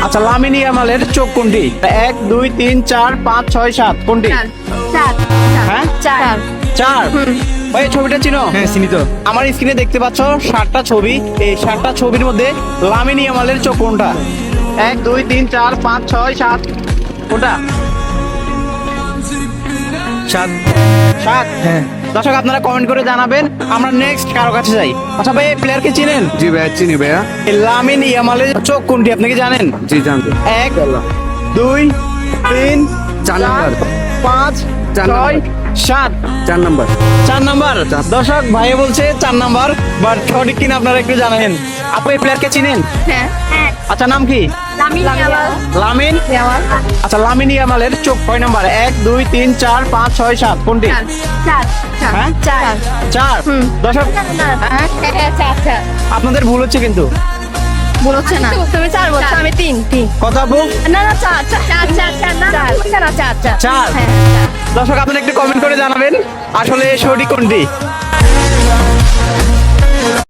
আচ্ছা, লামিন ইয়ামালের চোখ কোনটি? 1 2 3 4 5 6 7 কোনটি? চার হ্যাঁ, চার 4। ভাই ছবিটা চিনো? হ্যাঁ চিনি তো। আমার স্ক্রিনে দেখতে পাচ্ছ 7টা ছবি। এই 7টা ছবির মধ্যে লামিন ইয়ামালের চোখ কোনটা? 1 2 3 4 5 6 7 কোনটা? 7। 7। হ্যাঁ দর্শক আপনারা কমেন্ট করে জানাবেন। আমরা নেক্সট কারো কাছে যাই। আচ্ছা ভাই, এই প্লেয়ারকে চিনেন? জি ভাইয়া চিনি ভাইয়া। এই লামিন ইয়ামালের চোখ কোনটি আপনি কি জানেন? জি জানতো। 1 2 3 4 নাম্বার। 5 চার 6 নাম্বার। 7 4 নাম্বার। 4 নাম্বার। দর্শক ভাই বলছে 4 নাম্বার, বাট সঠিক কিনা আপনারা একটু জানাবেন। আপু এই প্লেয়ারকে চিনেন? হ্যাঁ আচ্ছা, নাম কি? Lamine Yamal Lamine. ইয়ামাল আচ্ছা, লামিন ইয়ামালের চোখ কয় নাম্বার? 1 2 3 4 5 6 7 কোনটি? চার হ্যাঁ? চার 4। দর্শক চার আপনাদের ভুল হচ্ছে কিন্তু। ভুল হচ্ছে না, তুমি চার বলছো, আমি তিন কত আপু? না না চার চার চার চার চার না চার চার 4। হ্যাঁ দর্শক আপনারা একটু কমেন্ট করে জানাবেন আসলে সঠিক কোনটি।